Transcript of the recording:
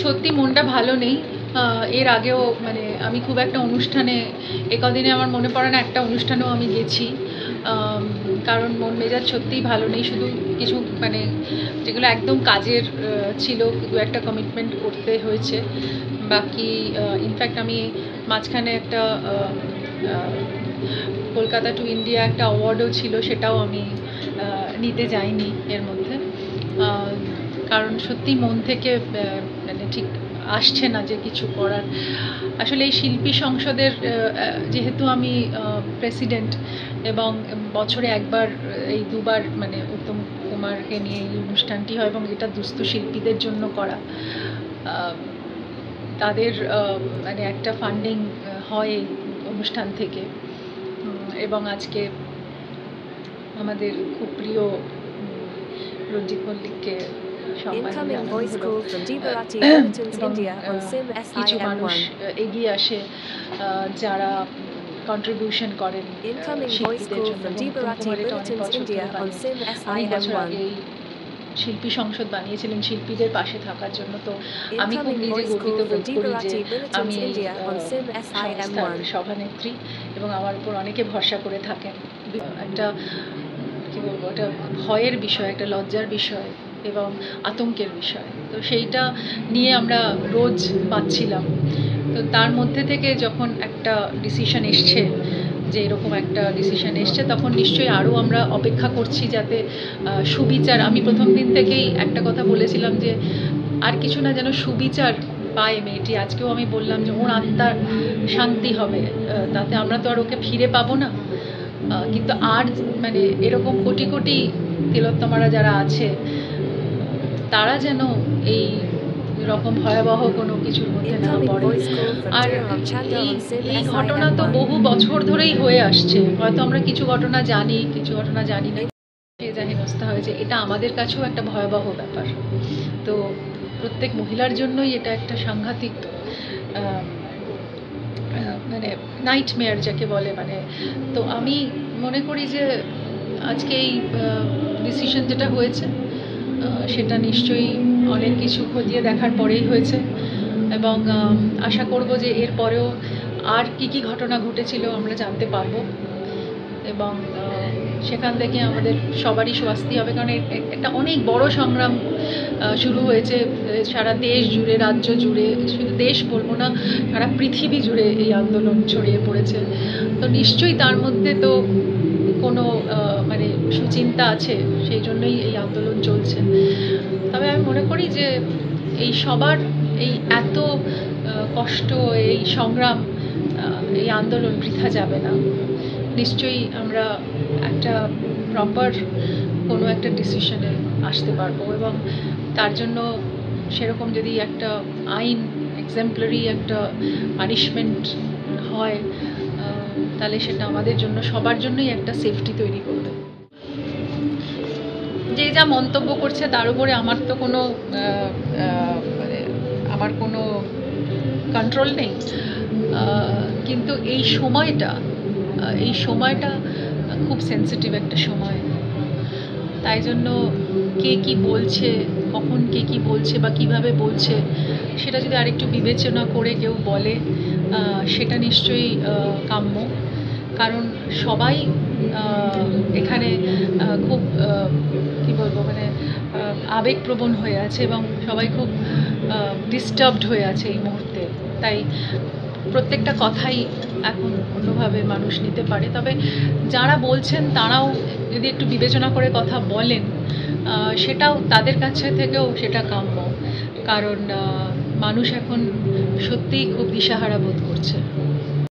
সত্যি মনটা ভালো নেই। এর আগেও মানে আমি খুব একটা অনুষ্ঠানে কদিনে আমার মনে পড়ে না একটা অনুষ্ঠানেও আমি গেছি। কারণ মন মেজাজ সত্যিই ভালো নেই। শুধু কিছু মানে যেগুলো একদম কাজের ছিল, দু একটা কমিটমেন্ট করতে হয়েছে। বাকি ইনফ্যাক্ট আমি মাঝখানে একটা কলকাতা টু ইন্ডিয়া একটা অ্যাওয়ার্ডও ছিল, সেটাও আমি নিতে যাইনি এর মধ্যে। কারণ সত্যি মন থেকে মানে ঠিক আসছে না যে কিছু করার। আসলে এই শিল্পী সংসদের যেহেতু আমি প্রেসিডেন্ট এবং বছরে একবার এই দুবার মানে উত্তম কুমারকে নিয়ে এই অনুষ্ঠানটি হয় এবং এটা দুস্থ শিল্পীদের জন্য করা। তাদের মানে একটা ফান্ডিং হয় এই অনুষ্ঠান থেকে। এবং আজকে আমাদের খুব প্রিয় রঞ্জিত মল্লিককে সম্মান জানানো হলো। এবং কিছু মানুষ এগিয়ে আসে যারা কন্ট্রিবিউশন করেন শিল্পীদের জন্য। উত্তম কুমার এটা অনেক বছর ধরে অনেক বছর আগে এই শিল্পী সংসদ বানিয়েছিলেন শিল্পীদের পাশে থাকার জন্য। তো আমি খুব নিজে গর্বিত বোধ করি যে আমি এই সংস্থার সভানেত্রী এবং আমার উপর অনেকে ভরসা করে থাকেন। একটা কী বলবো, একটা ভয়ের বিষয়, একটা লজ্জার বিষয় এবং আতঙ্কের বিষয়। তো সেইটা নিয়ে আমরা রোজ পাচ্ছিলাম। তো তার মধ্যে থেকে যখন একটা ডিসিশন এসছে, যে এরকম একটা ডিসিশন এসছে, তখন নিশ্চয়ই আরও আমরা অপেক্ষা করছি যাতে সুবিচার। আমি প্রথম দিন থেকেই একটা কথা বলেছিলাম যে আর কিছু না, যেন সুবিচার পায় মেয়েটি। আজকেও আমি বললাম যে ওর আত্মার শান্তি হবে, তাতে আমরা তো আর ওকে ফিরে পাবো না। কিন্তু আর মানে এরকম কোটি কোটি তিলোত্তমারা যারা আছে তারা যেন এই রকম ভয়াবহ কোনো কিছুর মধ্যে না পড়ে। আর এই ঘটনা তো বহু বছর ধরেই হয়ে আসছে। হয়তো আমরা কিছু ঘটনা জানি, কিছু ঘটনা জানি না। যা হেনস্থা হয়েছে, এটা আমাদের কাছেও একটা ভয়াবহ ব্যাপার। তো প্রত্যেক মহিলার জন্যই এটা একটা সাংঘাতিক মানে নাইটমেয়ার যাকে বলে। মানে তো আমি মনে করি যে আজকে এই ডিসিশন যেটা হয়েছে সেটা নিশ্চয়ই অনেক কিছু খতিয়ে দেখার পরেই হয়েছে। এবং আশা করব যে এর পরেও আর কি ঘটনা ঘটেছিল আমরা জানতে পারবো এবং সেখান থেকে আমাদের সবারই স্বস্তি হবে। কারণ একটা অনেক বড় সংগ্রাম শুরু হয়েছে সারা দেশ জুড়ে, রাজ্য জুড়ে, শুধু দেশ বলবো না, সারা পৃথিবী জুড়ে এই আন্দোলন ছড়িয়ে পড়েছে। তো নিশ্চয়ই তার মধ্যে তো কোনো মানে সুচিন্তা আছে, সেই জন্যই এই আন্দোলন চলছে। তবে আমি মনে করি যে এই সবার এই এত কষ্ট, এই সংগ্রাম, এই আন্দোলন বৃথা যাবে না। নিশ্চয়ই আমরা একটা প্রপার কোনো একটা ডিসিশনে আসতে পারবো এবং তার জন্য সেরকম যদি একটা আইন, এক্সাম্পলারি একটা পানিশমেন্ট হয়, তাহলে সেটা আমাদের জন্য, সবার জন্যই একটা সেফটি তৈরি করবে। যে যা মন্তব্য করছে তার উপরে আমার তো কোনো মানে আমার কোনো কন্ট্রোল নেই। কিন্তু এই সময়টা খুব সেন্সিটিভ একটা সময়। তাই জন্য কে কী বলছে, কখন কে কী বলছে বা কিভাবে বলছে, সেটা যদি আরেকটু বিবেচনা করে কেউ বলে, সেটা নিশ্চয়ই কাম্য। কারণ সবাই এখানে খুব কী বলবো, মানে আবেগপ্রবণ হয়ে আছে এবং সবাই খুব ডিস্টার্বড হয়ে আছে এই মুহূর্তে। তাই প্রত্যেকটা কথাই এখন অন্যভাবে মানুষ নিতে পারে। তবে যারা বলছেন তারাও যদি একটু বিবেচনা করে কথা বলেন, সেটাও তাদের কাছে থেকেও সেটা কাম্য। কারণ মানুষ এখন সত্যিই খুব দিশাহারা বোধ করছে।